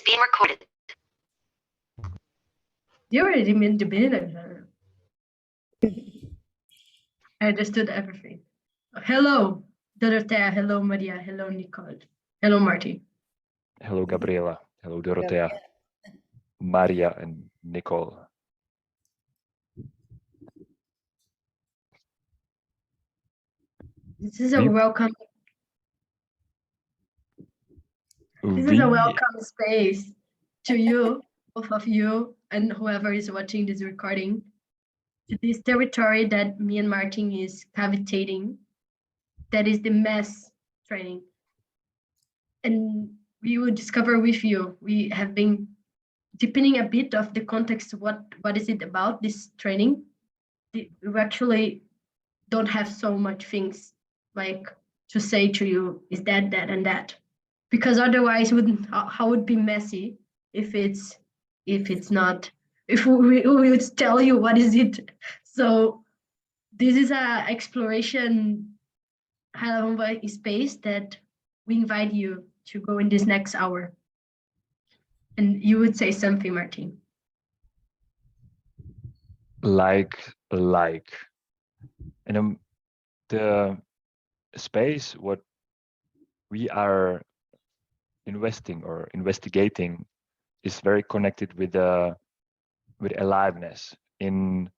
being recorded. You already made the minute. I understood everything. Hello, Dorothea. Hello, Maria. Hello, Nicole. Hello, Marty. Hello, Gabriela. Hello, Dorothea. Maria and Nicole. This is a welcome. This is a welcome space to you, both of you, and whoever is watching this recording, to this territory that me and Martin is cavitating. That is the mass training. And we will discover with you. We have been deepening a bit of the context. What is it about, this training? We actually don't have so much things like to say to you, is that, and that. Because otherwise how would be messy if we would tell you what is it. So this is a exploration high-level space that we invite you to go in this next hour. And you would say something, Martin. Like. And the space, what we are investing or investigating, is very connected with aliveness, in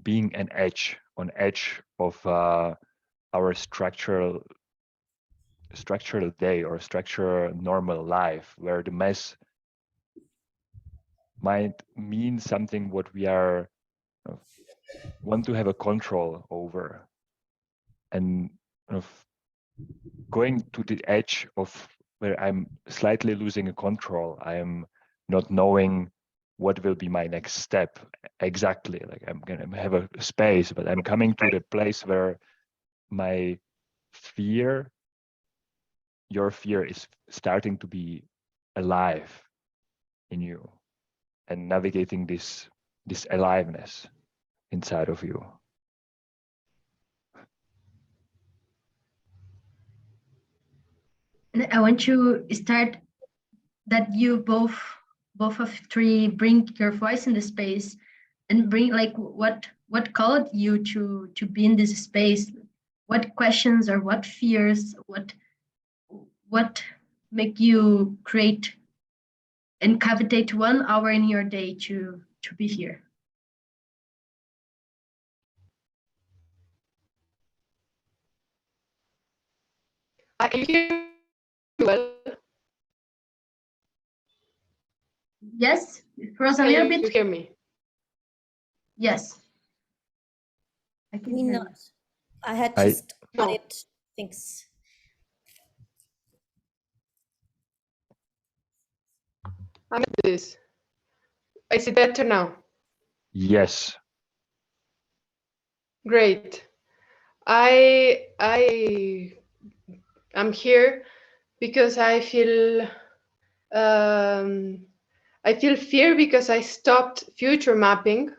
being on edge of our structural day or structural normal life, where the mess might mean something what we are want to have a control over, and going to the edge of where I'm slightly losing a control. I am not knowing what will be my next step exactly. Like, I'm gonna have a space, but I'm coming to the place where my fear, your fear, is starting to be alive in you, and navigating this aliveness inside of you. And I want you to start that you both of three bring your voice in the space, and bring like what called you to be in this space, what questions or what fears, what make you create and cavitate 1 hour in your day to be here. I can hear you well. Yes, for us a little bit. You hear me? Yes. I can hear not. I had just added things. I'm this. Is it better now? Yes. Great. I'm here because I feel fear because I stopped future mapping,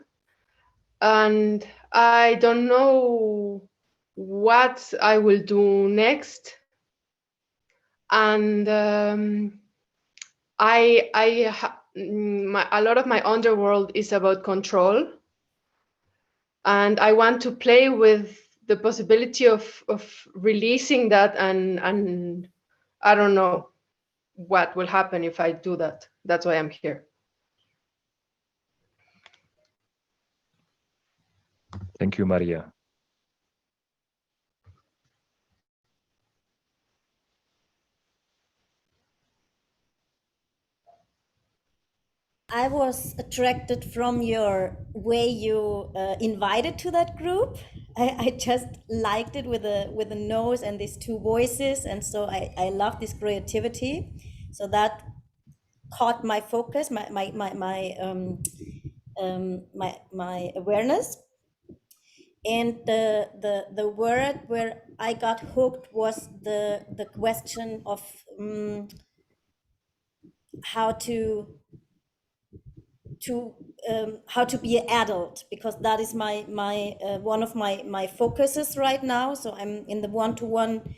and I don't know what I will do next. And a lot of my underworld is about control, and I want to play with the possibility of releasing that, and I don't know what will happen if I do that. That's why I'm here. Thank you, Maria. I was attracted from your way you invited to that group. I just liked it with the nose and these two voices, and so I love this creativity. So that caught my focus, my awareness. And the word where I got hooked was the question of how to be an adult, because that is my one of my focuses right now. So I'm in the one-to-one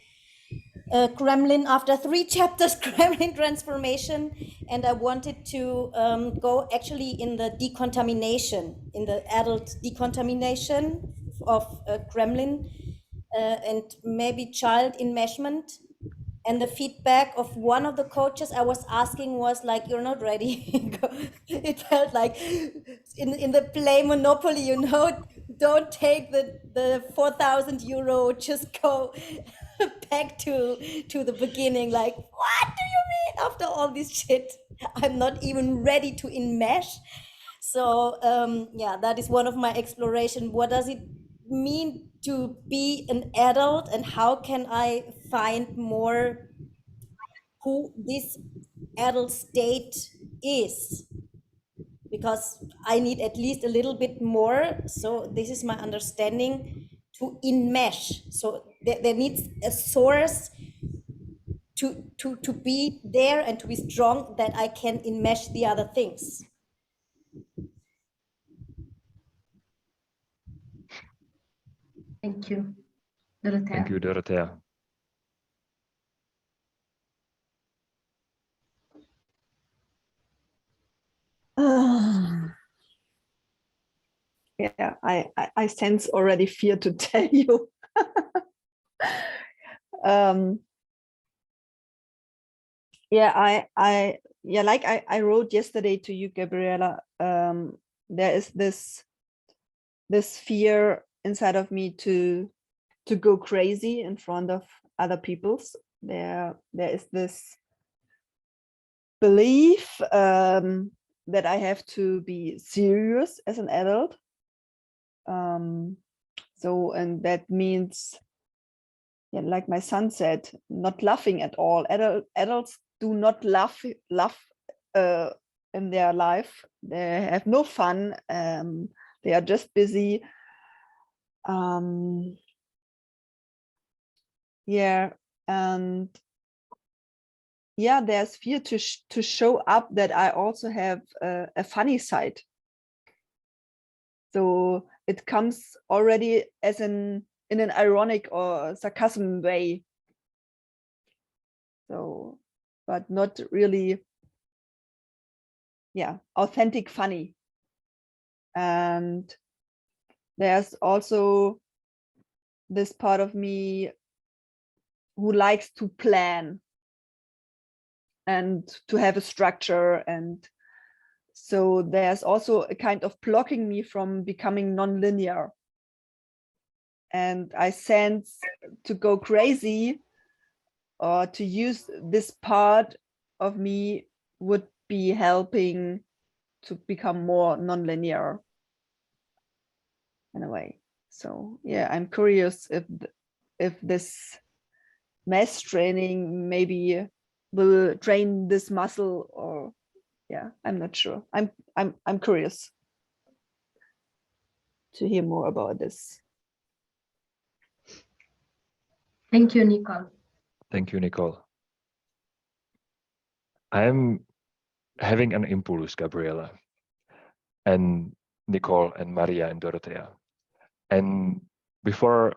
Gremlin after 3 chapters, Gremlin transformation, and I wanted to go actually in the decontamination, in the adult decontamination of Gremlin, and maybe child enmeshment. And the feedback of one of the coaches I was asking was like, "You're not ready." It felt like in the play Monopoly, you know, don't take the 4,000 euro, just go back to the beginning. Like, what do you mean after all this shit? I'm not even ready to enmesh. So yeah, that is one of my exploration. What does it mean to be an adult, and how can I find more who this adult state is? Because I need at least a little bit more. So this is my understanding, to enmesh. So there needs a source to be there and to be strong, that I can enmesh the other things. Thank you, Dorothea. Thank you, Dorothea. Yeah, I sense already fear to tell you. Yeah, like I wrote yesterday to you, Gabriela. There is this fear inside of me to go crazy in front of other people's. There is this belief that I have to be serious as an adult. So, and that means, yeah, like my son said, not laughing at all. Adults do not laugh in their life. They have no fun. They are just busy. Yeah, and yeah, there's fear to show up that I also have a funny side. So it comes already as in an ironic or sarcasm way. So, but not really, yeah, authentic funny. And there's also this part of me who likes to plan and to have a structure. And so there's also a kind of blocking me from becoming non-linear. And I sense to go crazy or to use this part of me would be helping to become more non-linear in a way. So yeah, I'm curious if this mass training maybe will train this muscle, or yeah, I'm not sure. I'm curious to hear more about this. Thank you, Nicole. Thank you, Nicole. I'm having an impulse, Gabriela, and Nicole, and Maria, and Dorothea. And before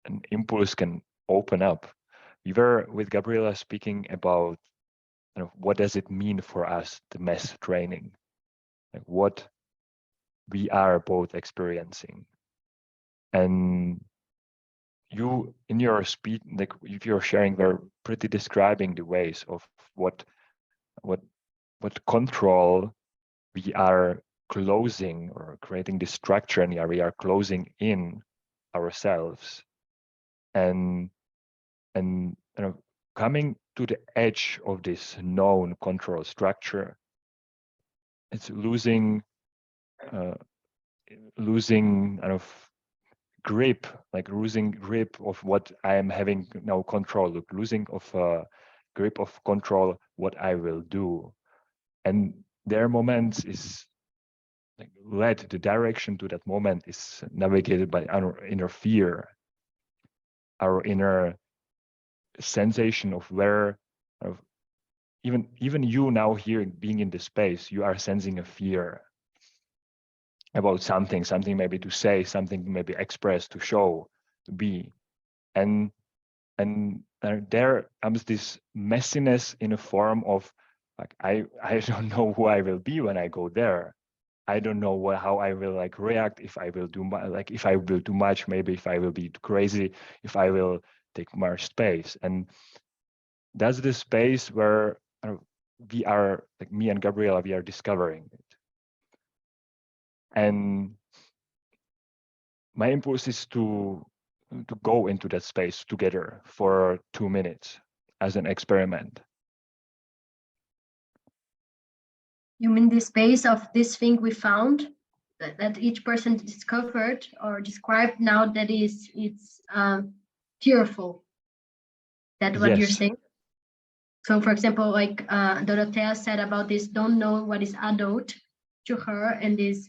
an impulse can open up, we were with Gabriela speaking about, you know, what does it mean for us, the mass training, like what we are both experiencing. And you, in your speech, like if you're sharing, were pretty describing the ways of what control we are closing, or creating this structure, and we are closing in ourselves, and you know, coming to the edge of this known control structure, it's losing kind of grip, like losing grip of what I am having now control, losing of grip of control what I will do. And their moments is like led, the direction to that moment is navigated by our inner fear, our inner sensation of where, of even you now here being in this space, you are sensing a fear about something maybe to say, something maybe express, to show, to be. And And there comes this messiness in a form of like, I don't know who I will be when I go there. I don't know how I will like react, if I will do if I will do much, maybe if I will be crazy, if I will take more space. And that's the space where we are, like me and Gabriela, we are discovering it. And my impulse is to go into that space together for 2 minutes as an experiment. You mean the space of this thing we found that each person discovered or described now that it's fearful? That's what you're saying? So for example, like Dorothea said about this, don't know what is adult to her, and this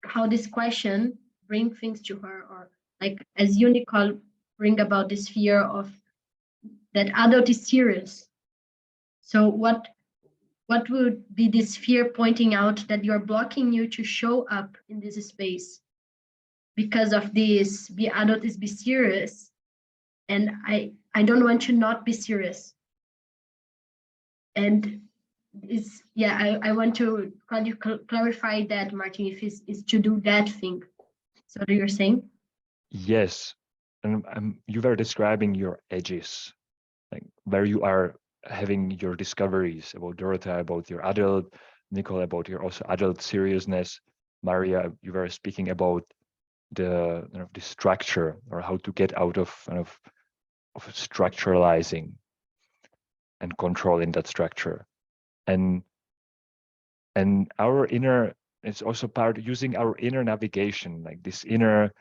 how this question bring things to her, or like as Nicole bring about this fear of that adult is serious. So what would be this fear pointing out that you're blocking you to show up in this space because of this? Be adult is be serious, and I don't want to not be serious. And it's I want to clarify that, Martin, if it's to do that thing. So what you're saying? Yes, and you were describing your edges, like where you are having your discoveries about Dorothea, about your adult, Nicole, about your also adult seriousness. Maria, you were speaking about the the structure, or how to get out of of structuralizing and controlling that structure. And our inner, it's also part using our inner navigation, like this inner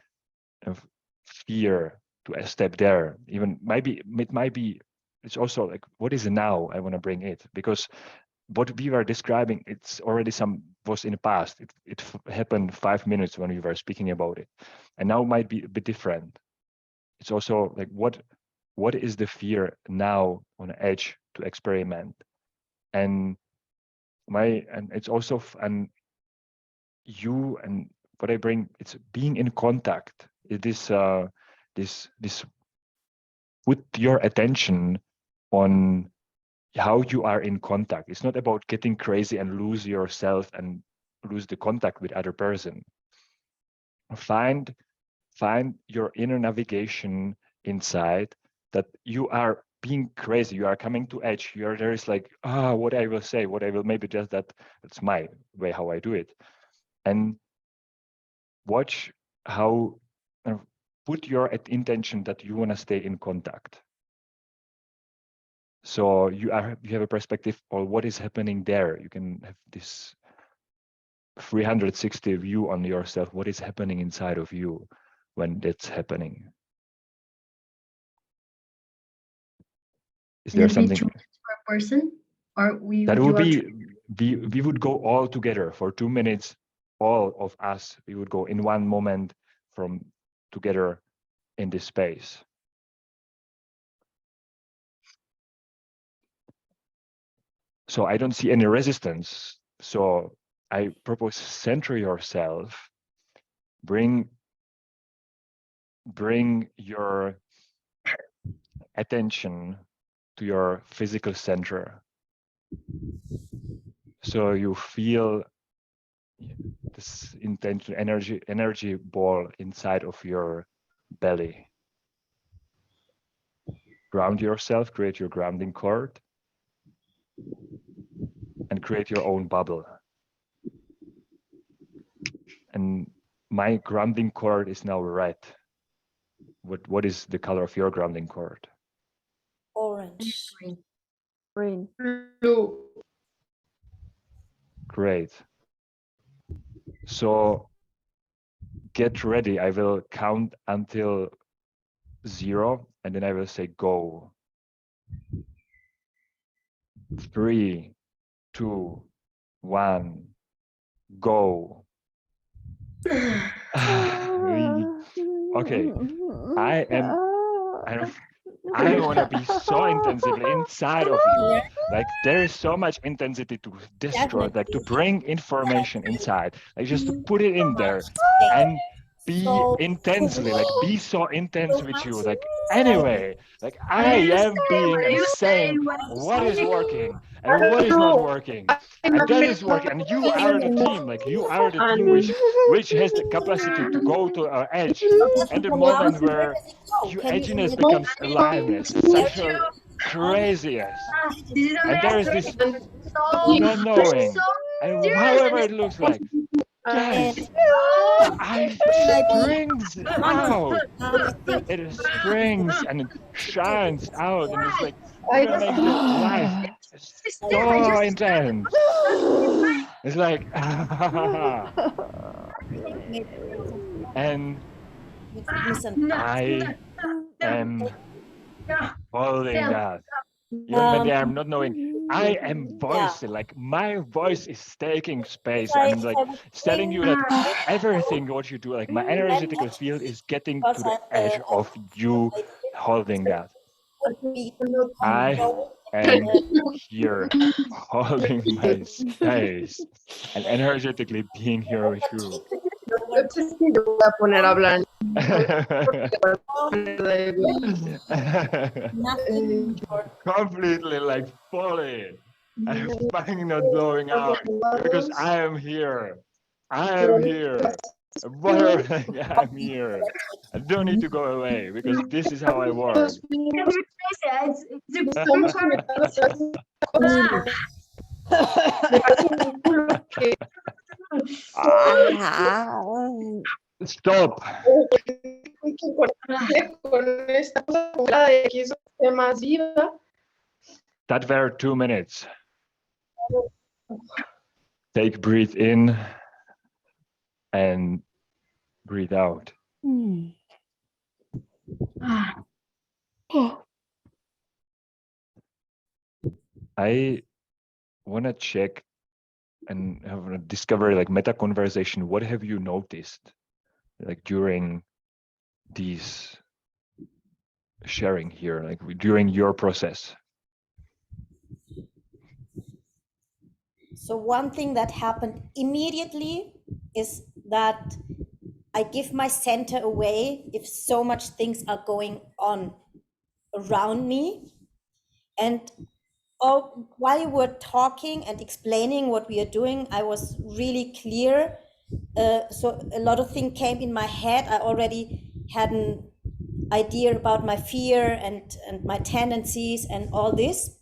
fear to step there. Even maybe it might be, it's also like, what is now? I want to bring it, because what we were describing, it's already was in the past. It happened 5 minutes when we were speaking about it, and now might be a bit different. It's also like, what is the fear now on the edge to experiment? And it's also you, and what I bring, it's being in contact. It is this put your attention on how you are in contact. It's not about getting crazy and lose yourself and lose the contact with other person. Find your inner navigation inside, that you are being crazy, you are coming to edge, there is like, what I will say, what I will, maybe just that's my way how I do it. And watch how, put your intention that you want to stay in contact. So you have a perspective on what is happening there. You can have this 360 view on yourself, what is happening inside of you when that's happening. Is there something for a person, or that would be, we would go all together for 2 minutes, all of us, we would go in one moment from together in this space. So I don't see any resistance. So I propose, center yourself, bring your attention to your physical center. So you feel this intention, energy ball inside of your belly. Ground yourself, create your grounding cord, and create your own bubble. And my grounding cord is now red. What is the color of your grounding cord? Orange. Green. Blue. Great. So get ready. I will count until 0, and then I will say go. 3, 2, 1, go. Okay, I want to be so intensively inside of you. Like there is so much intensity to destroy, like to bring information inside, like just to put it in there. And be so intensely, like be so intense so with much. you. Like anyway, like What I do you am say? being What do and you say? saying What do you what is say? working I and what don't is not know. working. And that is working. And you are the team, like you are the team which has the capacity to go to our edge. And the moment Where where does it go? your Can you edginess imagine? becomes aliveness, such a craziest. This is And there is amazing. this So, not knowing. so And serious however and it looks like, And yes, so it might be springs out. I think It springs and it shines out, and it's like I gonna make the life so intense. It's like, and I am holding that. Even when they are not knowing, I am voicing, like my voice is taking space and like telling you that everything what you do, like my energetical field is getting to the edge of you holding that. I am here holding my space and energetically being here with you. Te voy a poner a hablar. Completely like fully. I'm fucking not blowing out because I am here. I am here. Whatever, I'm here. I don't need to go away because this is how I work. Stop. Con esta cosa de que hizo más viva. That were 2 minutes. Take breathe in and breathe out. I want to check and have a discovery, like meta conversation. What have you noticed, like during these sharing here, like during your process? So one thing that happened immediately is that I give my center away if so much things are going on around me. And while you were talking and explaining what we are doing, I was really clear. So a lot of things came in my head. I already had an idea about my fear and my tendencies and all this.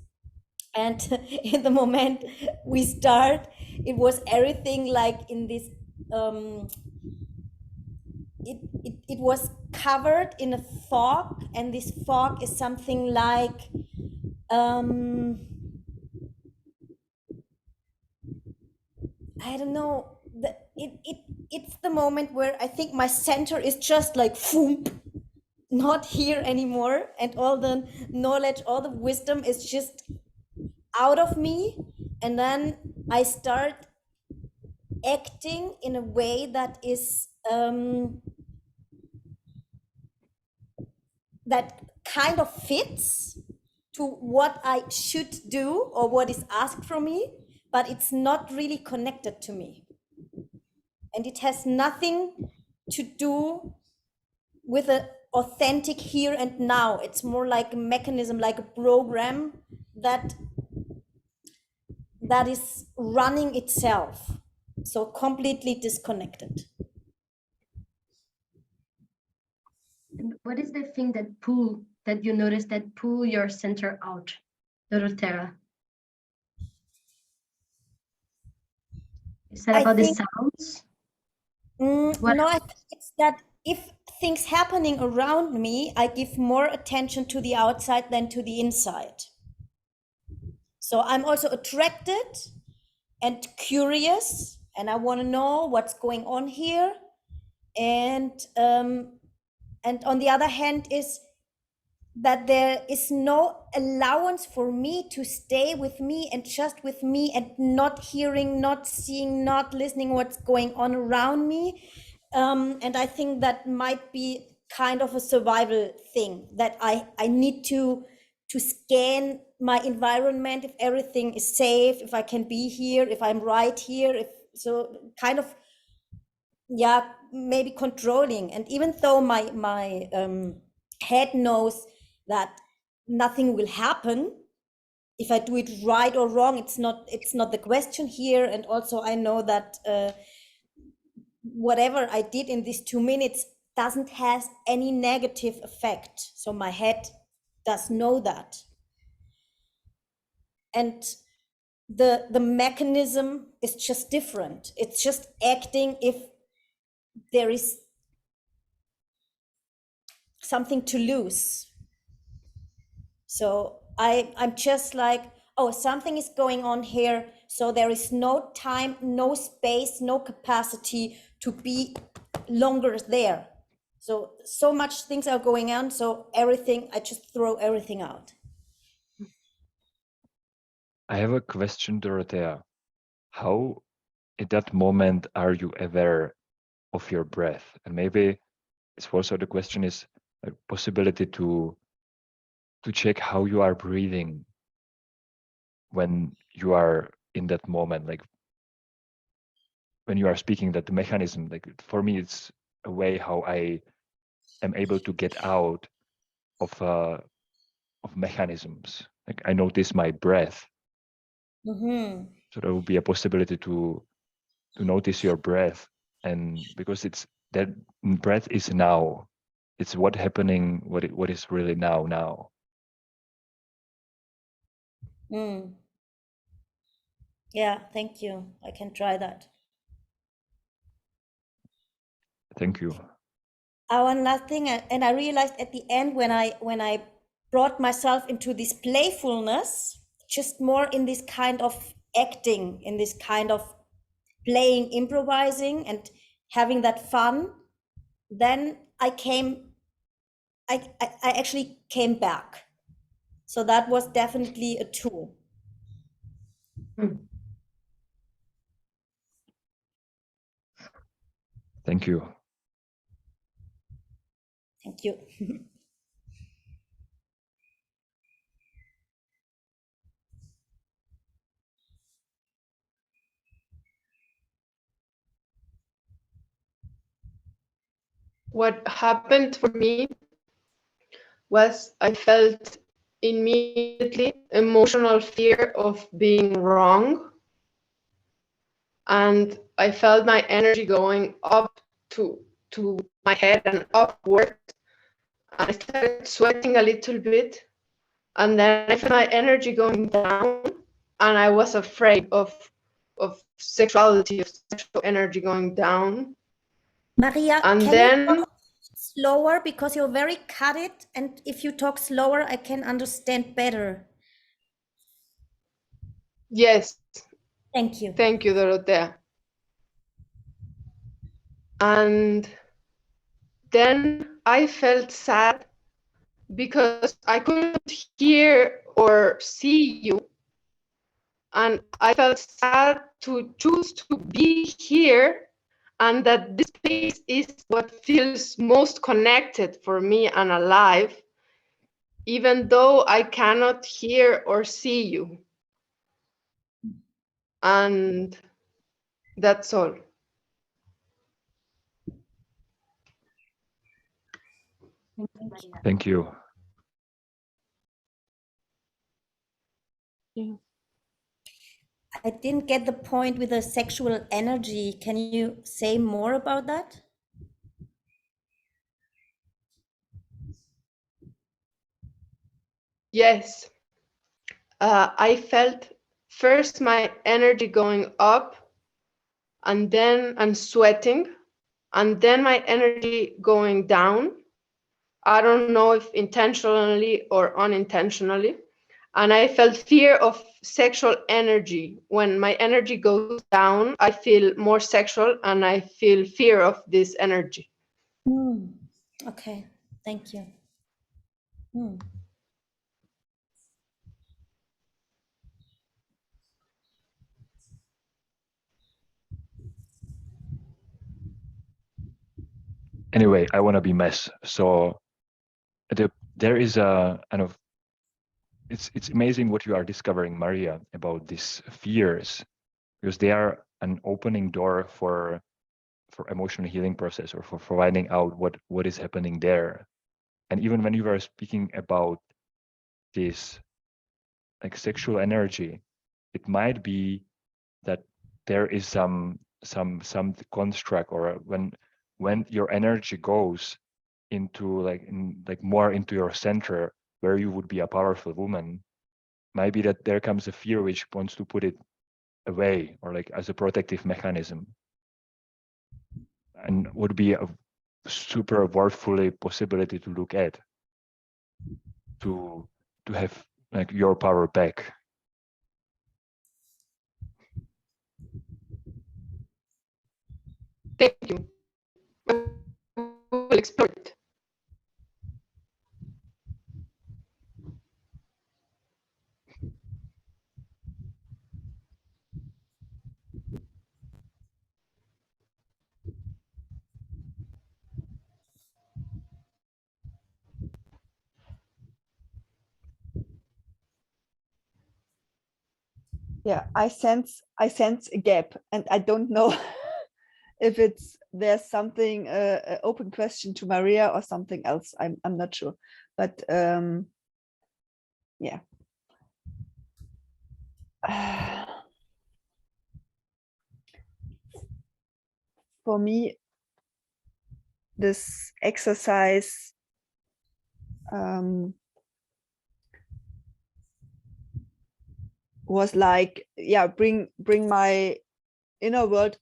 And in the moment we start, it was everything like in this it was covered in a fog, and this fog is something like I don't know, it's the moment where I think my center is just like foom, not here anymore, and all the knowledge, all the wisdom is just out of me. And then I start acting in a way that is that kind of fits to what I should do or what is asked from me, but it's not really connected to me. And it has nothing to do with an authentic here and now. It's more like a mechanism, like a program that is running itself. So completely disconnected. What is the thing that you notice that pull your center out, Dorotera? Is that about the sounds? No, I think it's that if things happening around me, I give more attention to the outside than to the inside. So I'm also attracted and curious, and I want to know what's going on here. And on the other hand is that there is no allowance for me to stay with me and just with me and not hearing, not seeing, not listening what's going on around me. And I think that might be kind of a survival thing, that I need to scan my environment, if everything is safe, if I can be here, if I'm right here, if so, kind of yeah, maybe controlling. And even though my head knows that nothing will happen if I do it right or wrong, it's not the question here. And also I know that whatever I did in these 2 minutes doesn't have any negative effect. So my head does know that. And the mechanism is just different. It's just acting if there is something to lose. So I'm just like, oh, something is going on here. So there is no time, no space, no capacity to be longer there. So much things are going on. So everything, I just throw everything out. I have a question, Dorothea. How, at that moment, are you aware of your breath? And maybe it's also the question is a possibility to check how you are breathing when you are in that moment, like when you are speaking, that the mechanism, like for me, it's a way how I am able to get out of mechanisms. Like I notice my breath. Mm-hmm. So there will be a possibility to notice your breath, and because it's that breath is now, it's what happening, what is really now. Mm. Yeah, thank you. I can try that. Thank you. One last thing, and I realized at the end when I brought myself into this playfulness, just more in this kind of acting, in this kind of playing, improvising, and having that fun, then I actually came back. So that was definitely a tool. Thank you. Thank you. What happened for me was I felt immediately emotional fear of being wrong. And I felt my energy going up to my head and upward. I started sweating a little bit. And then I felt my energy going down. And I was afraid of sexuality, of sexual energy going down. Maria, And can then you talk slower, because you're very cut it, and if you talk slower, I can understand better. yes, Thank you. thank you, Dorothea. And then I felt sad because I couldn't hear or see you. And I felt sad to choose to be here, and that this space is what feels most connected for me and alive, even though I cannot hear or see you. And that's all. Thank you. I didn't get the point with the sexual energy. Can you say more about that? Yes. I felt first my energy going up and sweating, and then my energy going down. I don't know if intentionally or unintentionally. And I felt fear of sexual energy. When my energy goes down, I feel more sexual and I feel fear of this energy. Okay, thank you. Anyway, I want to be mess. So there is a kind of, it's amazing what you are discovering, Maria, about these fears, because they are an opening door for for emotional healing process, or for finding out what is happening there. And even when you were speaking about this like sexual energy, it might be that there is some construct, or when your energy goes into like more into your center, where you would be a powerful woman, might be that there comes a fear which wants to put it away, or like as a protective mechanism, and would be a super worthful possibility to look at, to have like your power back. Thank you. I will explore it. Yeah, I sense a gap, and I don't know if there's something an open question to Maria or something else. I'm not sure, but yeah. For me, this exercise was like, yeah, bring my inner world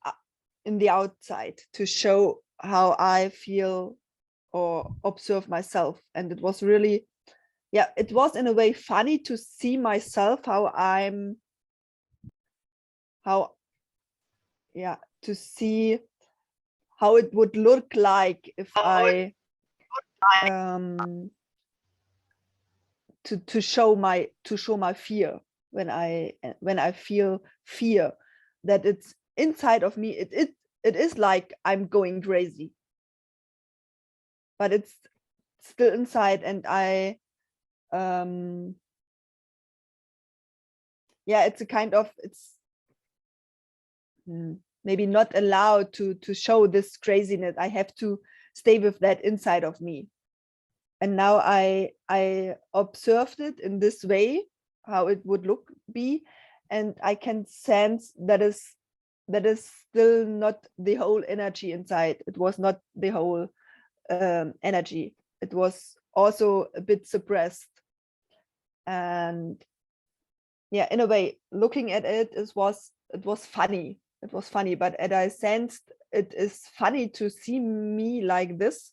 in the outside to show how I feel or observe myself. And it was really, yeah, it was in a way funny to see myself, to see how it would look like if I to show my fear when I feel fear, that it's inside of me. It is like I'm going crazy, but it's still inside, and I yeah, it's a kind of, it's maybe not allowed to show this craziness. I have to stay with that inside of me. And now I observed it in this way, how it would be, and I can sense that is still not the whole energy inside. It was not the whole energy. It was also a bit suppressed. And yeah, in a way, looking at it, it was funny. It was funny, but as I sensed it is funny to see me like this,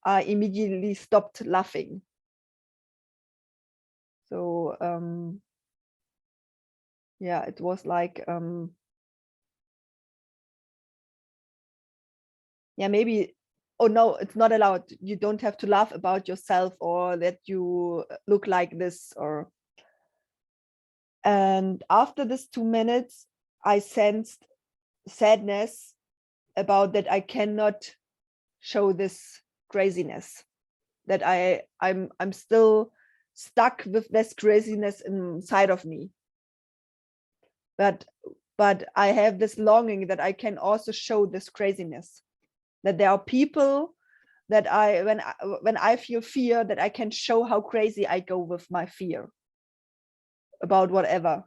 I immediately stopped laughing. So yeah, it was like yeah, maybe, oh no, it's not allowed. You don't have to laugh about yourself, or that you look like this, or. And after this 2 minutes, I sensed sadness about that I cannot show this craziness, that I'm still stuck with this craziness inside of me. But I have this longing that I can also show this craziness, that there are people that when I feel fear, that I can show how crazy I go with my fear about whatever.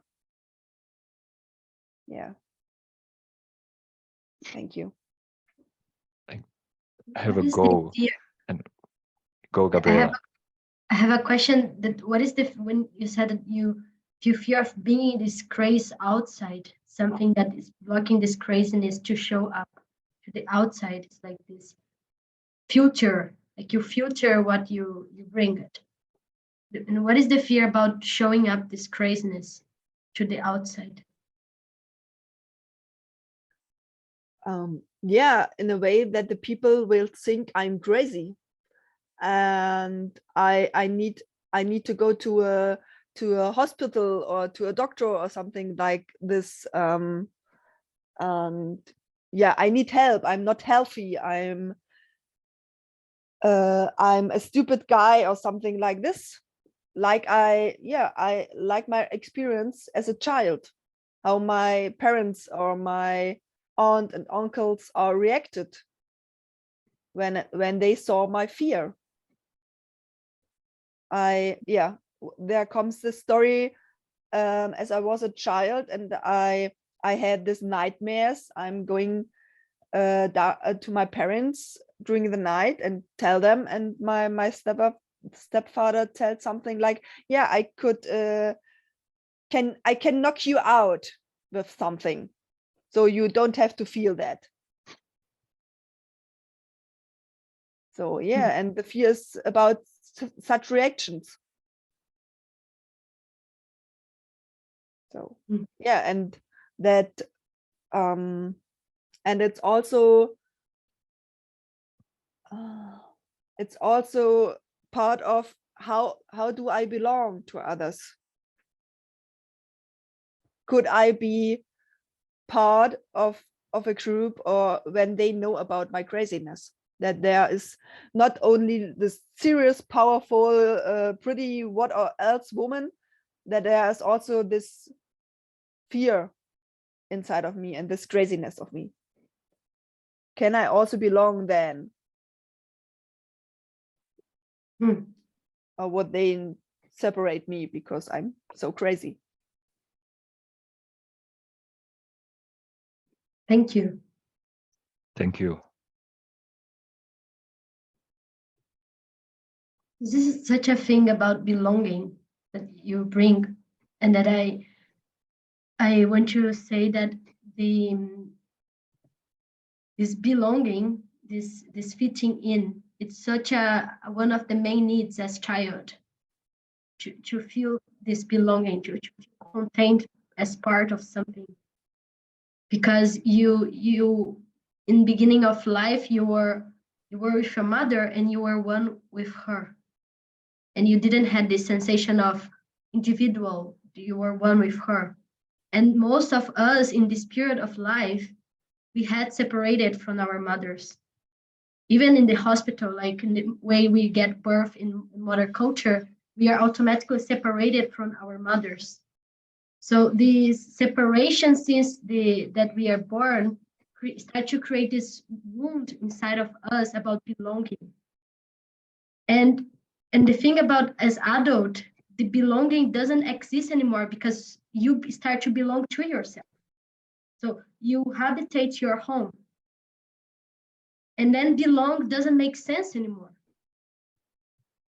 Yeah. Thank you. I have a go. And go, Gabriela. I have a question. That what is the, when you said that you fear of being in this craze outside, something that is blocking this craziness to show up to the outside? It's like this future, like you future what you bring it. And what is the fear about showing up this craziness to the outside? Yeah, in a way that the people will think I'm crazy, and I need to go to a hospital or to a doctor or something like this. And yeah, I need help. I'm not healthy. I'm a stupid guy or something like this. Like I like my experience as a child, how my parents or my aunt and uncles are reacted when they saw my fear. There comes the story, as I was a child and I had these nightmares. I'm going to my parents during the night and tell them, and my stepfather tells something like, yeah, I can knock you out with something, so you don't have to feel that. So yeah, and the fear is about such reactions. So yeah, and that and it's also part of how do I belong to others? Could I be part of a group, or when they know about my craziness, that there is not only this serious, powerful, pretty what or else woman, that there is also this fear inside of me and this craziness of me. Can I also belong then? Or would they separate me because I'm so crazy? Thank you. Thank you. This is such a thing about belonging that you bring, and that I want to say that this belonging, this fitting in, it's such a one of the main needs as child, to feel this belonging, to feel contained as part of something. Because you in beginning of life, you were with your mother and you were one with her, and you didn't have this sensation of individual, you were one with her. And most of us in this period of life, we had separated from our mothers. Even in the hospital, like in the way we get birth in mother culture, we are automatically separated from our mothers. So these separations, since that we are born, start to create this wound inside of us about belonging. And the thing about as adult, the belonging doesn't exist anymore because you start to belong to yourself. So you habitate your home. And then belong doesn't make sense anymore.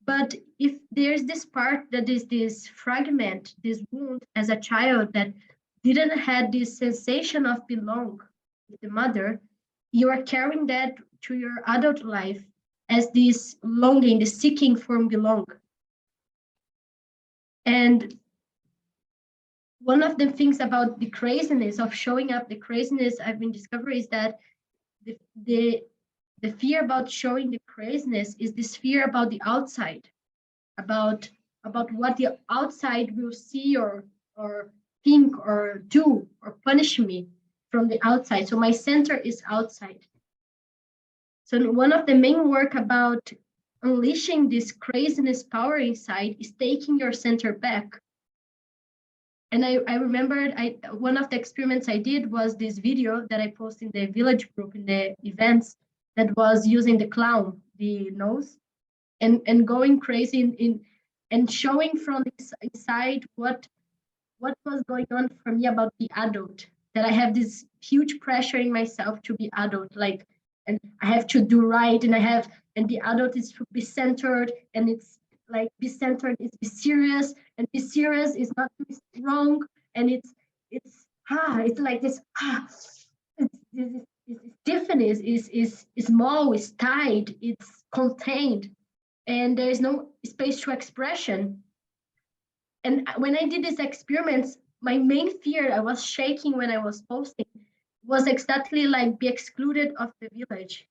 But if there's this part that is this fragment, this wound as a child that didn't have this sensation of belong with the mother, you are carrying that to your adult life as this longing, the seeking for belong. And one of the things about the craziness of showing up, the craziness I've been discovering is that the fear about showing the craziness is this fear about the outside, about what the outside will see or think or do or punish me from the outside. So my center is outside. So one of the main work about unleashing this craziness power inside is taking your center back. And I remembered one of the experiments I did was this video that I posted in the village group in the events, that was using the clown, the nose, and going crazy in and showing from inside what was going on for me about the adult, that I have this huge pressure in myself to be adult, like, and I have to do right, and the adult is to be centered, and it's like be centered is be serious, and be serious is not be wrong, and it's like this it's different, is small, is tight, it's contained, and there is no space to expression. And when I did these experiments, my main fear, I was shaking when I was posting, was exactly like be excluded of the village,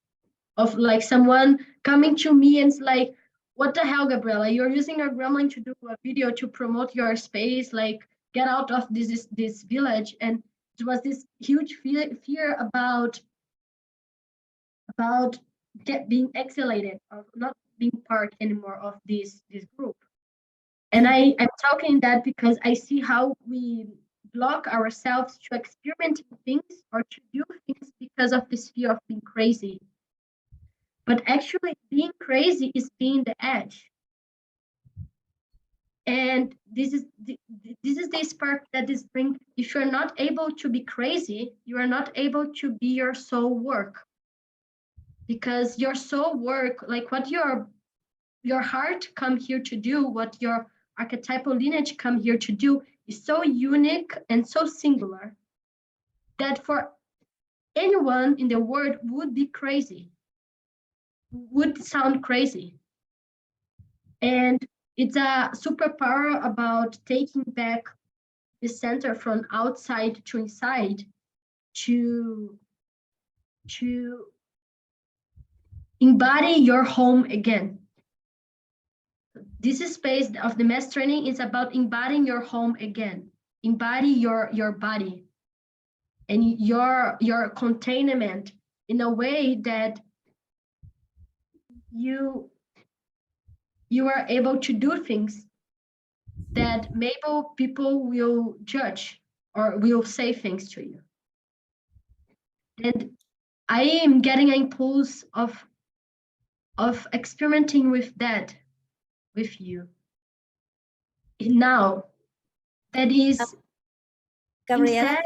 of like someone coming to me and it's like, what the hell, Gabriela, you're using your gremlin to do a video to promote your space, like get out of this village. And it was this huge fear about being exiliated, of not being part anymore of this group. And I'm talking that because I see how we block ourselves to experimenting things or to do things because of this fear of being crazy. But actually being crazy is being the edge. And this is the spark that is bring. If you're not able to be crazy, you are not able to be your soul work. Because your soul work, like what your heart come here to do, what your archetypal lineage come here to do, is so unique and so singular that for anyone in the world would be crazy, would sound crazy. And it's a superpower about taking back the center from outside to inside to embody your home again. This is space of the mass training is about embodying your home again. Embody your body and your containment in a way that you are able to do things that maybe people will judge or will say things to you. And I am getting an impulse of experimenting with that with you now. That is Gabriela, instead,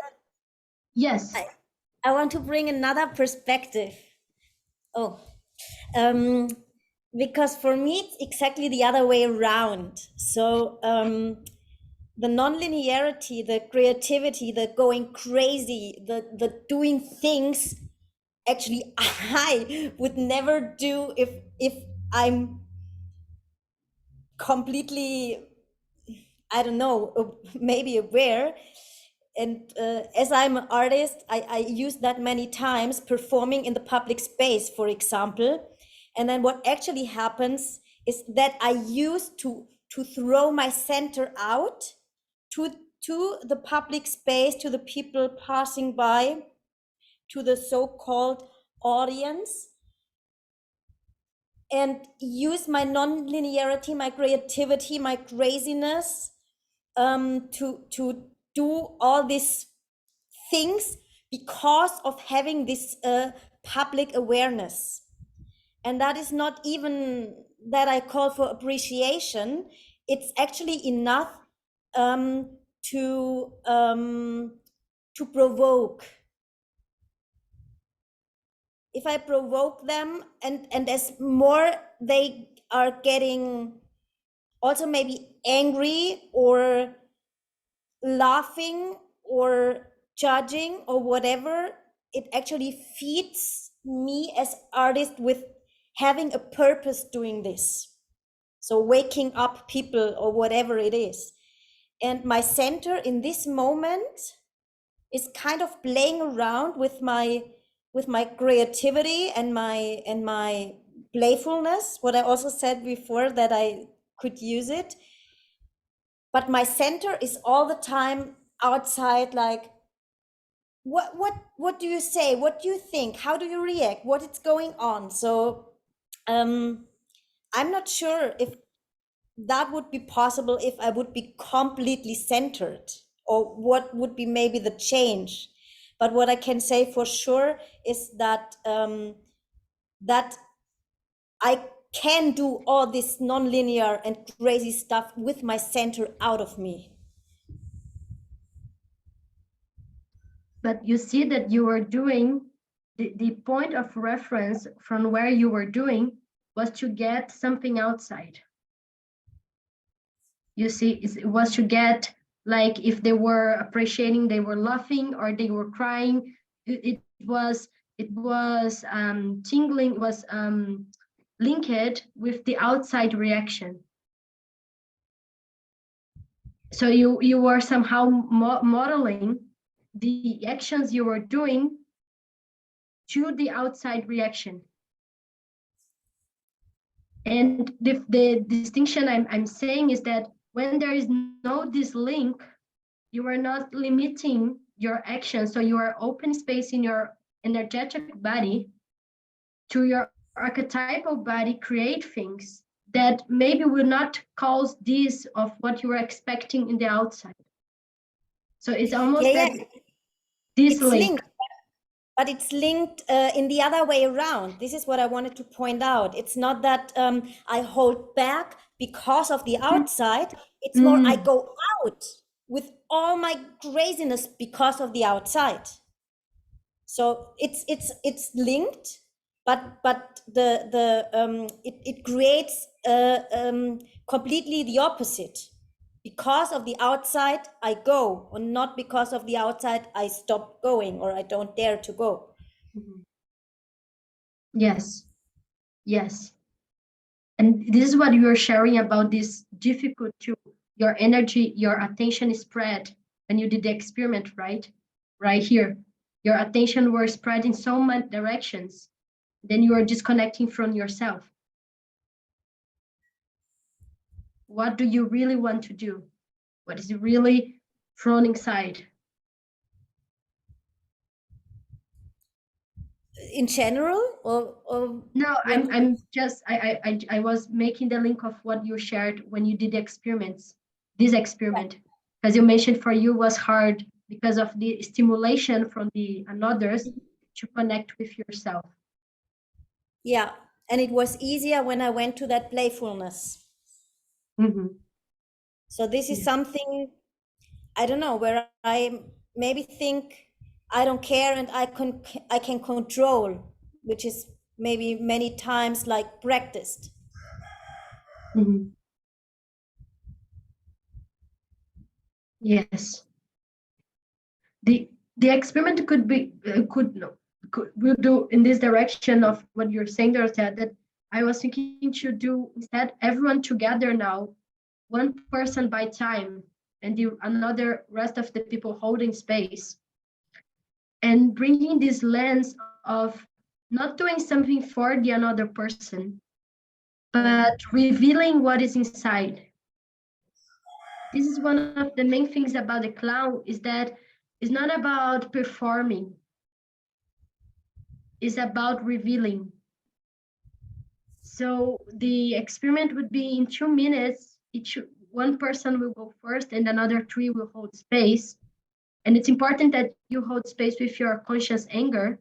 yes. I want to bring another perspective. Because for me it's exactly the other way around. So the non-linearity, the creativity, the going crazy, the doing things, actually I would never do if I'm completely, I don't know, maybe aware. And as I'm an artist, I use that many times performing in the public space, for example. And then what actually happens is that I used to throw my center out to the public space, to the people passing by, to the so-called audience, and use my non-linearity, my creativity, my craziness to do all these things because of having this public awareness. And that is not even that I call for appreciation. It's actually enough to provoke. If I provoke them, and as more they are getting also maybe angry or laughing or judging or whatever, it actually feeds me as artist with having a purpose doing this. So waking up people or whatever it is. And my center in this moment is kind of playing around with my creativity and my playfulness, what I also said before, that I could use it. But my center is all the time outside, like, what do you say? What do you think? How do you react? What is going on? So I'm not sure if that would be possible if I would be completely centered, or what would be maybe the change. But what I can say for sure is that that I can do all this nonlinear and crazy stuff with my center out of me. But you see that you were doing, the point of reference from where you were doing was to get something outside. You see, it was to get, like, if they were appreciating, they were laughing or they were crying, it was tingling, was linked with the outside reaction. So you were somehow modeling the actions you were doing to the outside reaction. And the distinction I'm saying is that when there is no this link, you are not limiting your action. So you are open space in your energetic body to your archetypal body, create things that maybe will not cause this of what you were expecting in the outside. So it's almost Yeah, that yeah. this It's link. linked, but it's linked in the other way around. This is what I wanted to point out. It's not that I hold back because of the outside. It's more I go out with all my craziness because of the outside. So it's linked, but it creates completely the opposite. Because of the outside, I go, or not because of the outside, I stop going or I don't dare to go. Yes, yes. And this is what you are sharing about this difficult to your energy, your attention is spread when you did the experiment, right? Right here. Your attention was spread in so many directions. Then you are disconnecting from yourself. What do you really want to do? What is really from inside? In general, or No, I'm just I was making the link of what you shared when you did the experiments, this experiment, because you mentioned for you was hard because of the stimulation from the others to connect with yourself. yeah, and it was easier when I went to that playfulness. So this is something, I don't know, where I maybe think I don't care and I can control, which is maybe many times like practiced. Yes. The experiment could be we'll do in this direction of what you're saying there, that I was thinking to do instead everyone together now, one person by time, and the another rest of the people holding space, and bringing this lens of not doing something for the another person, but revealing what is inside. This is one of the main things about the clown, is that it's not about performing, it's about revealing. So the experiment would be in 2 minutes, one person will go first and another 3 will hold space. And it's important that you hold space with your conscious anger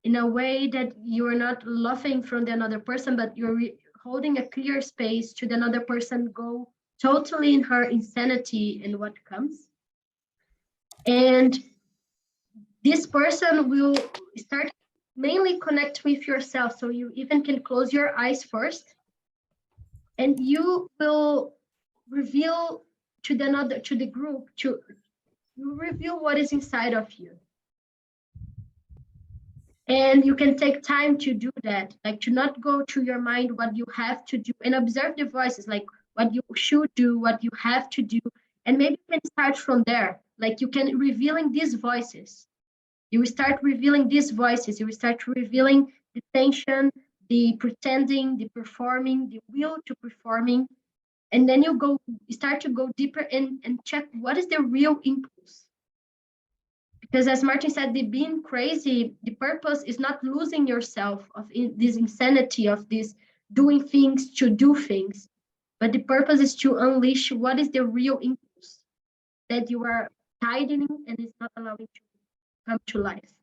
in a way that you are not laughing from the another person, but you're holding a clear space to the another person go totally in her insanity and what comes. And this person will start mainly connect with yourself. So you even can close your eyes first, and you will reveal to the group, you reveal what is inside of you. And you can take time to do that, like to not go to your mind what you have to do, and observe the voices, like what you should do, what you have to do. And maybe you can start from there, like you can revealing these voices. You will start revealing these voices. You will start revealing the tension, the pretending, the performing, the will to performing. And then you start to go deeper and check what is the real impulse. Because as Martin said, the being crazy, the purpose is not losing yourself of this insanity of this doing things to do things, but the purpose is to unleash what is the real impulse that you are hiding and is not allowing to come to life.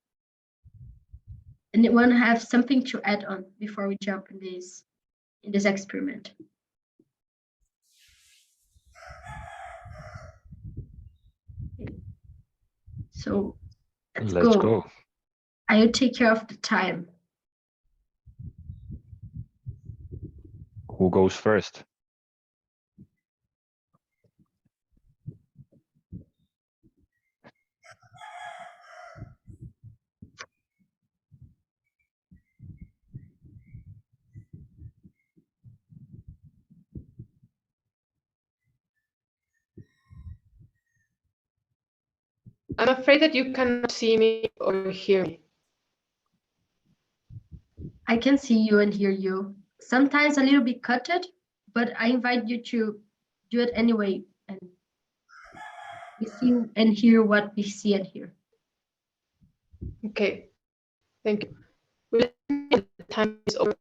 And you want to have something to add on before we jump in this experiment. So let's go. I will take care of the time. Who goes first? I'm afraid that you cannot see me or hear me. I can see you and hear you. Sometimes a little bit cutted, but I invite you to do it anyway. And we see and hear what we see and hear. Okay, thank you. Will the time is over?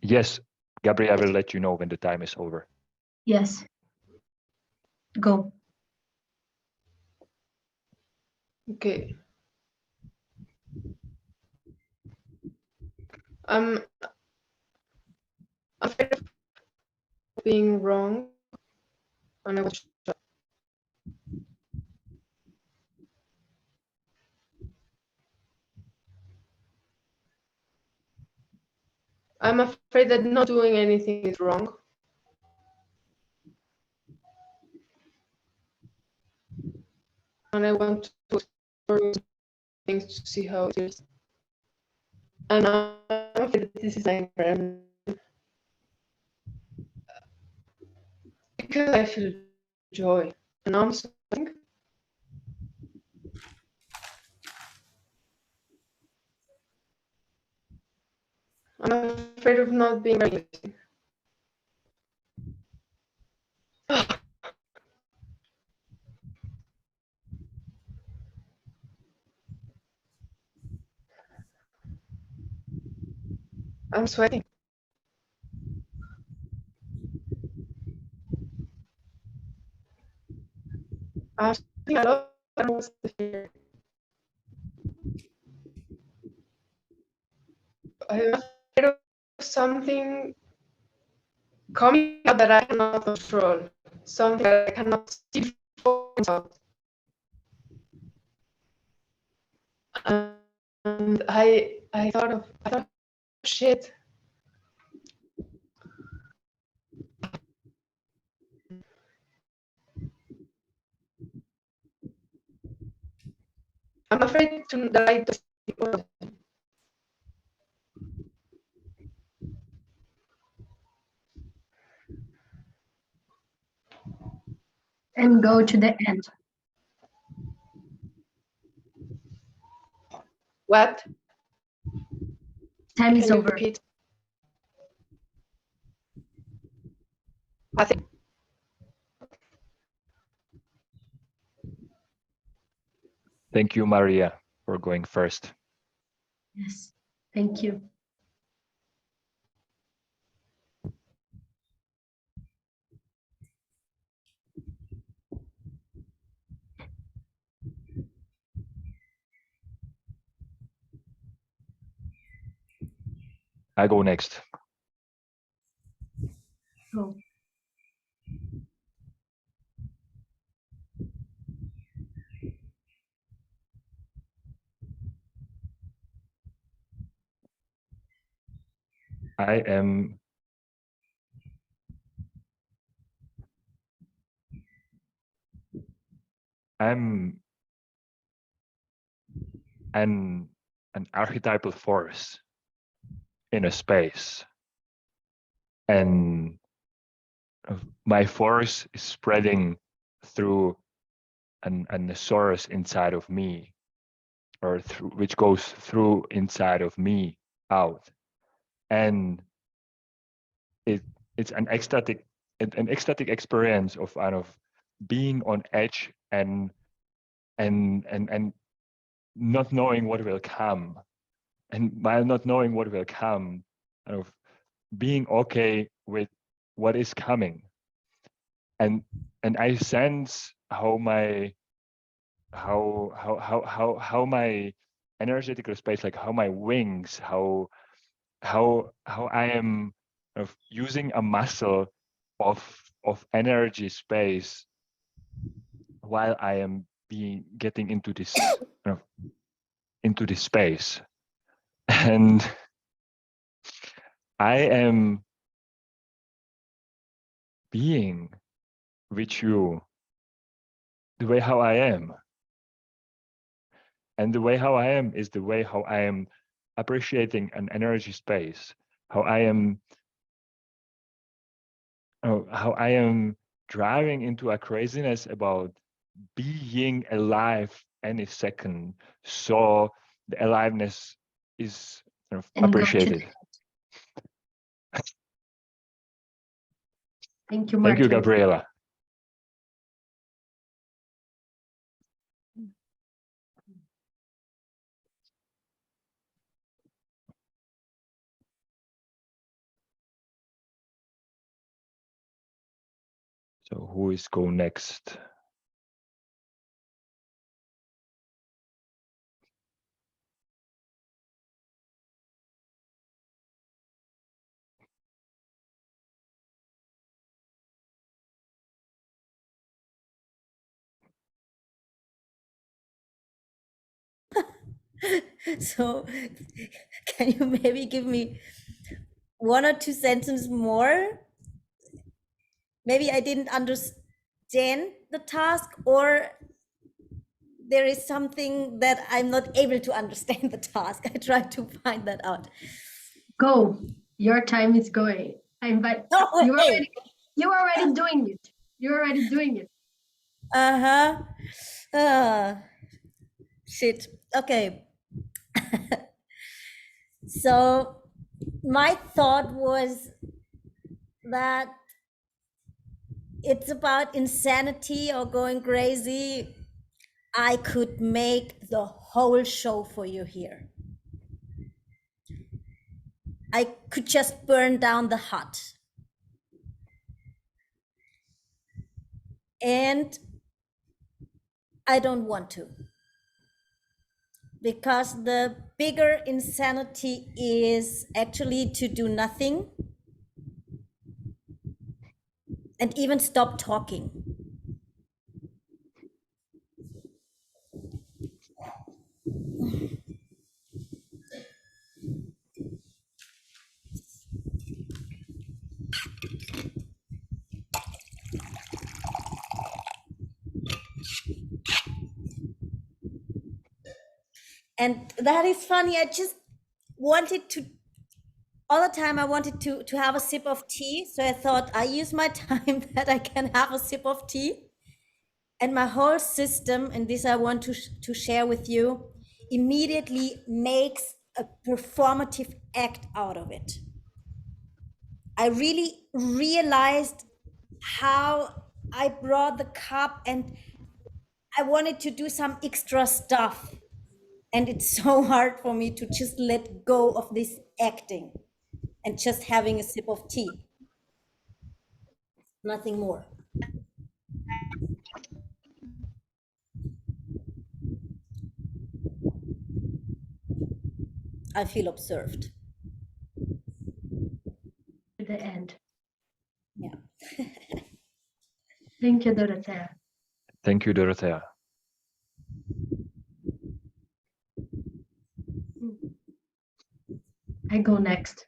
Yes, Gabrielle will let you know when the time is over. Yes. go. Okay. I'm afraid of being wrong, and I was shocked. I'm afraid that not doing anything is wrong. And I want to explore things to see how it is. And I'm afraid that this is my environment. Because I feel joy. And I'm something. I'm afraid of not being realistic. I'm sweating. I'm sweating a lot. I don't know what's the fear. I'm afraid of something coming out that I cannot control. Something that I cannot see for myself. And I thought, shit. I'm afraid to die to people. And go to the end. What? Time is Can you over. repeat? I think Thank you, Maria, for going first. Yes, thank you. I go next. Go. I am I'm an archetypal force in a space, and my force is spreading through a source inside of me, or through which goes through inside of me out, and it's an ecstatic experience of kind of being on edge and not knowing what will come, and while not knowing what will come, kind of being okay with what is coming, and I sense how my my energetical space, like how my wings, how I am of using a muscle of energy space while I am getting into this into this space, and I am being with you the way how I am, and the way how I am is the way how I am appreciating an energy space, how I am driving into a craziness about being alive any second, so the aliveness is kind of And go to appreciated. Thank you, Thank you, Martin. Gabriela. So who is go next? So can you maybe give me 1 or 2 sentences more? Maybe I didn't understand the task, or there is something that I'm not able to understand the task. I try to find that out. Go. Your time is going. I invite Oh, you. hey. You're already doing it. You're already doing it. Shit. Okay. So my thought was that it's about insanity or going crazy. I could make the whole show for you here. I could just burn down the hut. And I don't want to. Because the bigger insanity is actually to do nothing and even stop talking. And that is funny. I just wanted to, all the time I wanted to have a sip of tea. So I thought I use my time that I can have a sip of tea. And my whole system, and this I want to share with you, immediately makes a performative act out of it. I really realized how I brought the cup and I wanted to do some extra stuff. And it's so hard for me to just let go of this acting and just having a sip of tea. Nothing more. I feel observed. To the end. Yeah. Thank you, Dorothea. Thank you, Dorothea. I go next.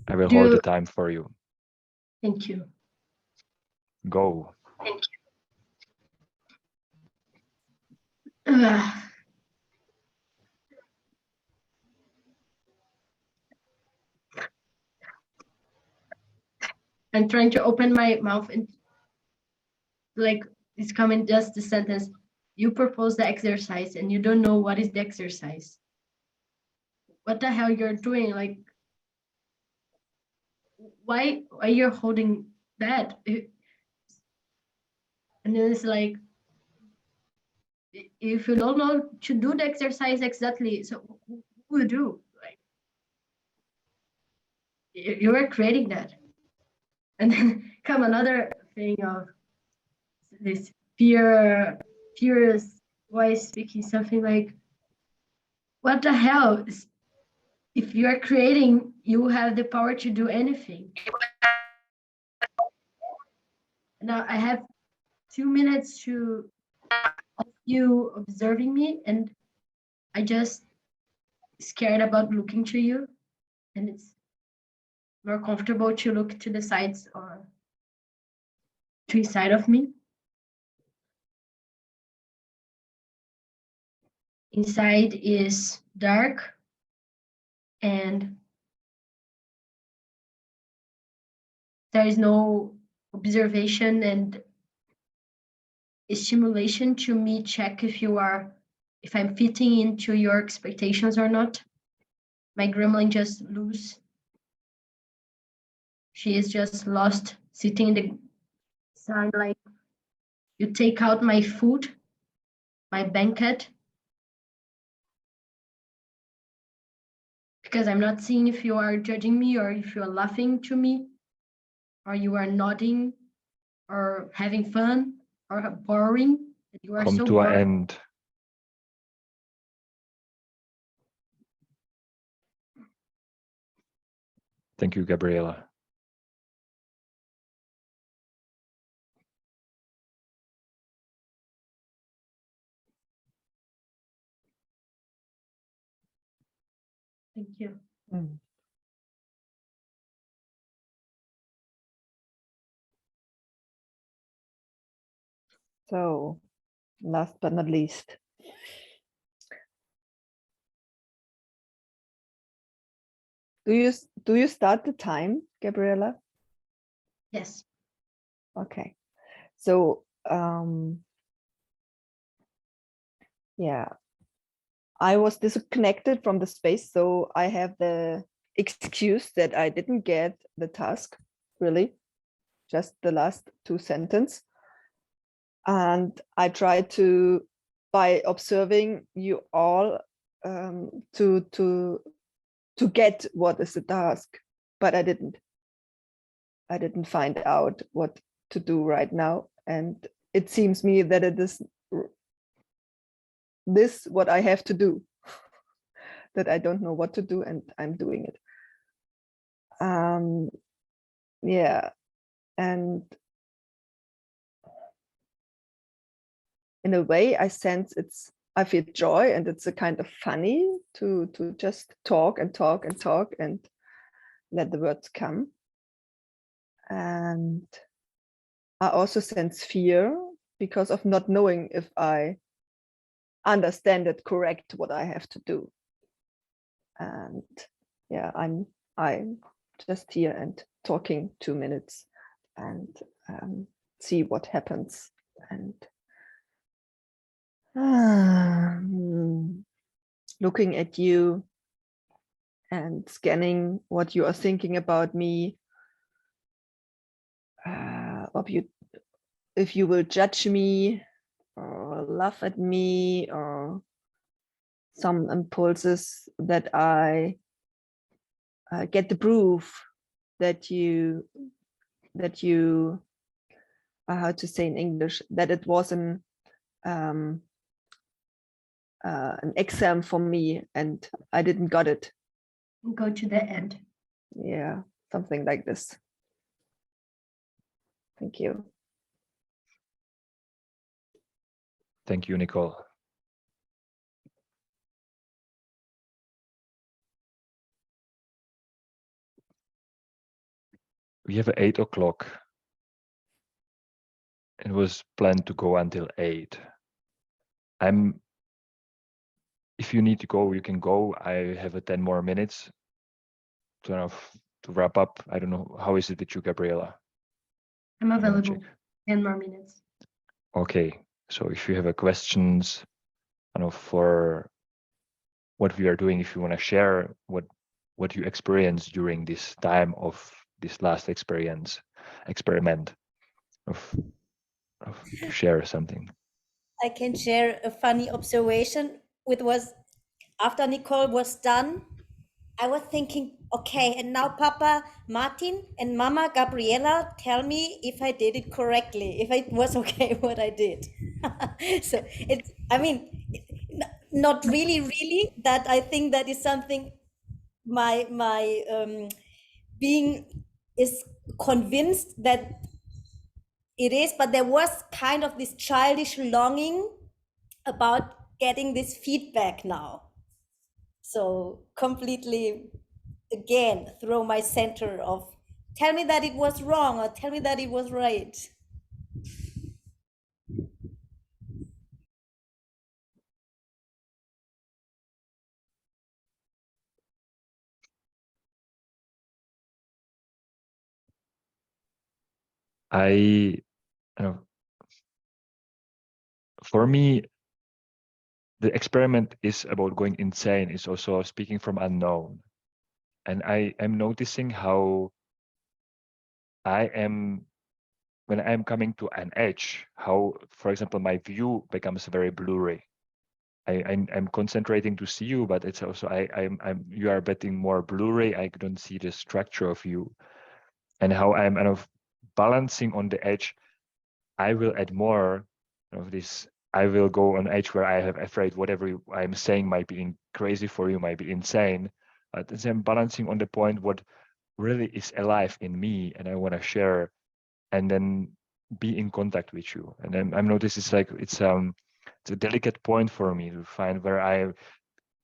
I will hold the time for you. Thank you. Go. Thank you. I'm trying to open my mouth and like it's coming just the sentence. You propose the exercise and you don't know what is the exercise. What the hell you're doing? Like, why you're holding that? And then it's like, if you don't know to do the exercise exactly, so who will do? Like, you are creating that. And then come another thing of this furious voice speaking something like, what the hell? If you are creating, you have the power to do anything. Now I have 2 minutes to you observing me, and I just scared about looking to you, and it's more comfortable to look to the sides or to inside of me. Inside is dark and there is no observation and stimulation to me check if I'm fitting into your expectations or not. My gremlin just loose. She is just lost, sitting in the sun like, you take out my food, my banquet, because I'm not seeing if you are judging me or if you are laughing to me, or you are nodding, or having fun or boring, that you are come so to an bored. end. Thank you, Gabriela. Thank you. So, last but not least, do you start the time, Gabriela? Yes. Okay. So, yeah, I was disconnected from the space, so I have the excuse that I didn't get the task, really, just the last 2 sentences. And I tried to, by observing you all, to get what is the task, but I didn't find out what to do right now. And it seems me that it is this what I have to do, that I don't know what to do and I'm doing it. Yeah, and in a way I sense I feel joy, and it's a kind of funny to just talk and talk and talk and let the words come. And I also sense fear because of not knowing if I understand it correct what I have to do. And yeah, I'm just here and talking 2 minutes and see what happens. And looking at you and scanning what you are thinking about me, if you will judge me or laugh at me, or some impulses that I get the proof that you how to say in English, that it was an exam for me and I didn't got it. Go to the end. Yeah, something like this. Thank you. Thank you, Nicole. We have 8 o'clock. It was planned to go until 8. If you need to go, you can go. I have 10 more minutes to wrap up. I don't know, how is it with you, Gabriela? I'm available. 10 more minutes. Okay, so if you have questions for what we are doing, if you want to share what you experienced during this time of this last experiment of share something. I can share a funny observation with was after Nicole was done. I was thinking, okay, and now Papa Martin and Mama Gabriela tell me if I did it correctly, if it was okay what I did. So it's, I mean, not really that I think that is something my being is convinced that it is, but there was kind of this childish longing about getting this feedback now. So completely, again, throw my center of tell me that it was wrong or tell me that it was right. For me, the experiment is about going insane. It's also speaking from unknown. And I'm noticing how when I'm coming to an edge, how, for example, my view becomes very blurry. I'm concentrating to see you, but it's also you are getting more blurry. I don't see the structure of you, and how I'm balancing on the edge I will add more of this. I will go on edge where I have afraid whatever I'm saying might be crazy for you, might be insane. But I'm balancing on the point what really is alive in me and I want to share, and then be in contact with you. And then I notice it's a delicate point for me to find where I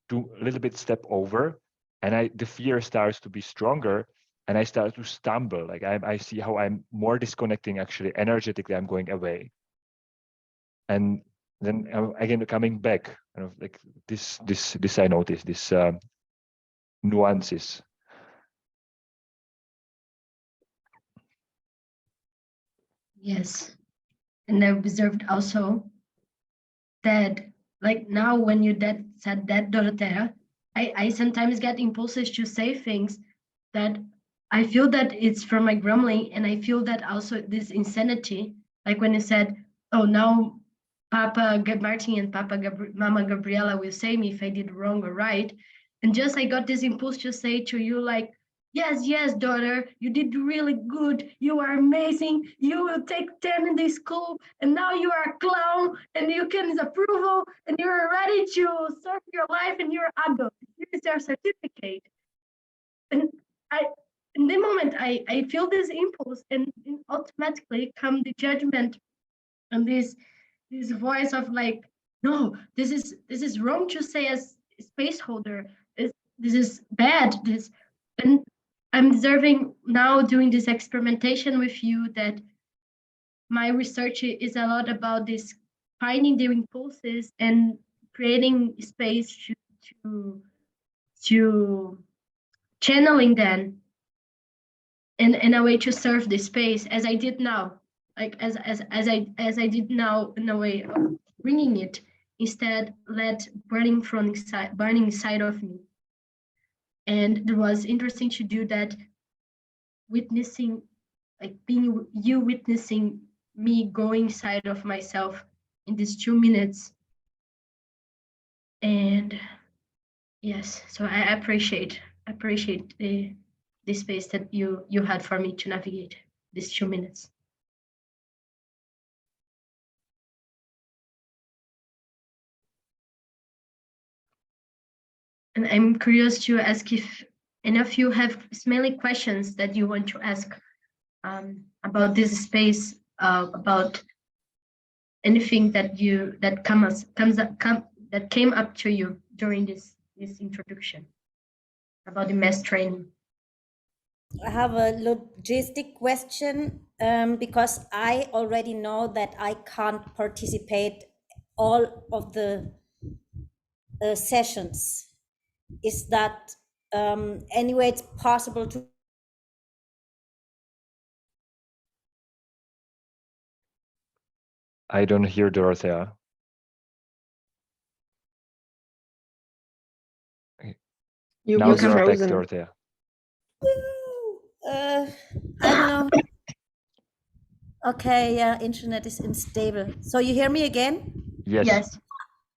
do a little bit step over, and the fear starts to be stronger, and I start to stumble. Like I see how I'm more disconnecting actually energetically. I'm going away, and then again coming back. Kind of like this I notice this nuances. Yes, and I observed also that, like now when you said that, Dorothea, I sometimes get impulses to say things that I feel that it's from my grumbling, and I feel that also this insanity, like when you said, oh, now Papa Martin and Mama Gabriela will say me if I did wrong or right. And just I got this impulse to say to you, like, yes, daughter, you did really good. You are amazing. You will take 10 in the school, and now you are a clown, and you can approval, and you're ready to serve your life, and you're adult. Here is your certificate. And in the moment, I feel this impulse, and automatically come the judgment and this voice of like, no, this is wrong to say as space holder. This is bad. And I'm observing now doing this experimentation with you that my research is a lot about this finding the impulses and creating space to channeling them in a way to serve the space as I did now, like as I did now, in a way of bringing it, instead let burning inside of me. And it was interesting to do that, witnessing, like being you witnessing me going inside of myself in these 2 minutes. And yes, so I appreciate the space that you had for me to navigate these 2 minutes. And I'm curious to ask if any of you have smelly questions that you want to ask about this space, about anything that that came up to you during this introduction about the mass training. I have a logistic question because I already know that I can't participate all of the sessions. Is that anyway it's possible to? I don't hear Dorothea. You Now was you're back, frozen. Dorothea. I don't know. Okay, yeah, internet is unstable. So you hear me again? Yes.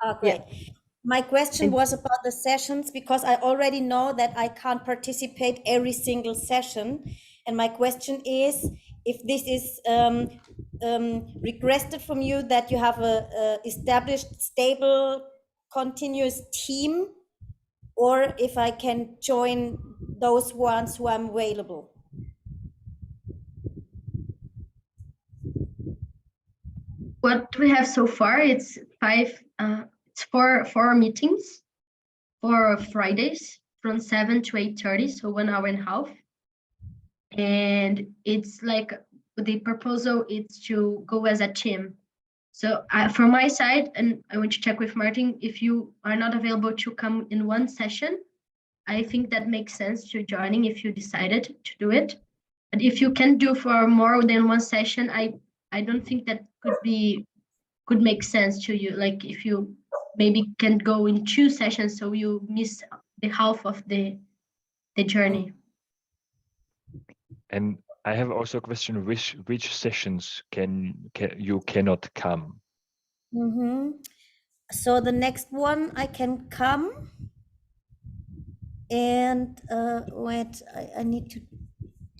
Oh, great. Yeah. My question was about the sessions because I already know that I can't participate every single session. And my question is, if this is requested from you that you have a established, stable, continuous team, or if I can join those ones who are available. What we have so far, it's four meetings, 4 Fridays from 7 to 8:30, so 1 hour and a half. And it's like the proposal is to go as a team. So from my side, and I want to check with Martin, if you are not available to come in one session, I think that makes sense to joining if you decided to do it. But if you can do for more than one session, I don't think that could make sense to you. Like if you maybe can go in 2 sessions, so you miss the half of the journey. And I have also a question: which sessions can you cannot come? Mm-hmm. So the next one I can come, and wait, I need to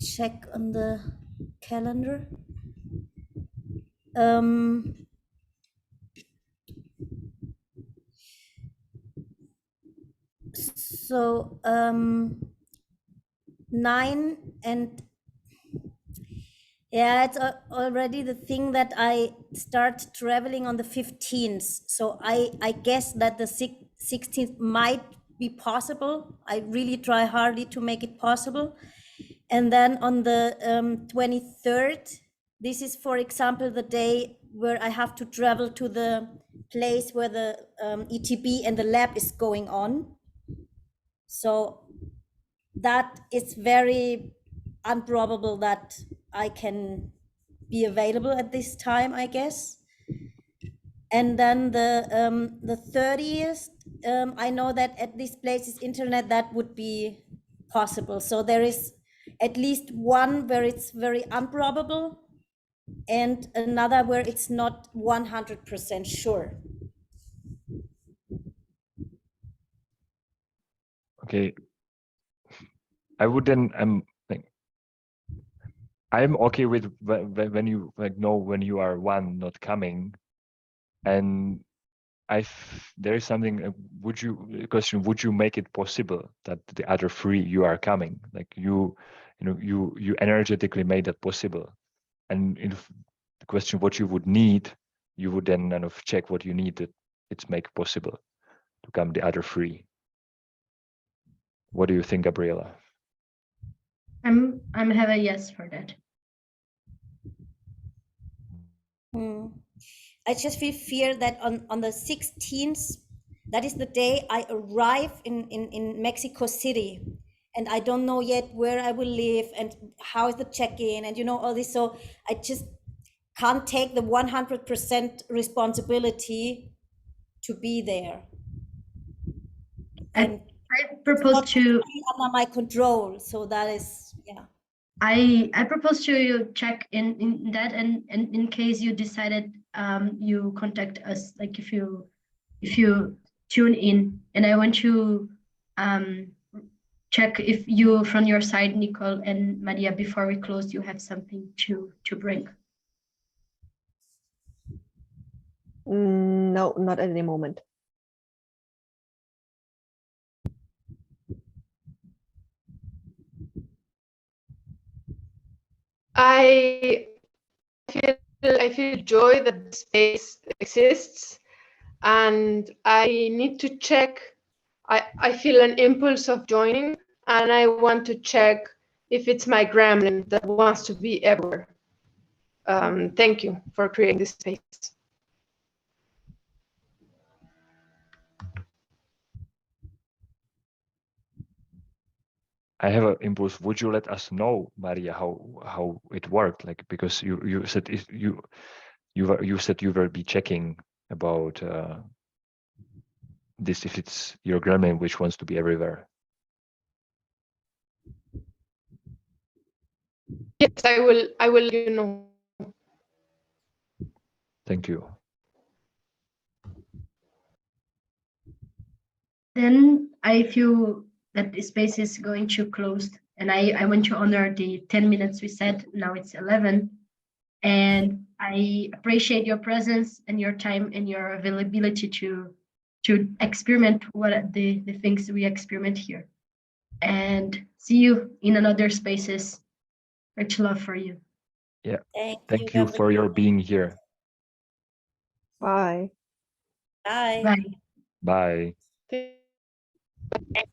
check on the calendar. so 9 and yeah, it's already the thing that I start traveling on the 15th. So I guess that the 16th might be possible. I really try hardly to make it possible. And then on the 23rd, this is, for example, the day where I have to travel to the place where the ETB and the lab is going on. So that is very improbable that I can be available at this time, I guess. And then the 30th, I know that at this place is internet, that would be possible. So there is at least one where it's very improbable and another where it's not 100% sure. Okay. I would then I'm okay with when you know when you are one not coming, and there is something. Would you make it possible that the other 3 you are coming? Like you energetically made that possible, and if the question what you would need, you would then kind of check what you need that it's make possible to come the other 3. What do you think, Gabriela? I'm have a yes for that. I just feel fear that on the 16th, that is the day I arrive in Mexico City, and I don't know yet where I will live and how is the check-in and all this. So I just can't take the 100% responsibility to be there. And I propose to under my control. So that is, yeah. I propose to check in that, and in case you decided, you contact us, like if you tune in, and I want to check if you from your side, Nicole and Maria, before we close, you have something to bring. No, not at the moment. I feel joy that the space exists, and I need to check. I feel an impulse of joining, and I want to check if it's my gremlin that wants to be everywhere. Thank you for creating this space. I have an impulse. Would you let us know, Maria, how it worked? Like, because you said you said you will be checking about this, if it's your gremlin which wants to be everywhere. Yes, I will. Thank you. Then I feel that the space is going to close, and I want to honor the 10 minutes we said. Now it's 11, and I appreciate your presence and your time and your availability to experiment what the things we experiment here, and see you in another spaces. Much love for you. Yeah. Thank you for your being here. Bye. Bye. Bye. Bye. Thank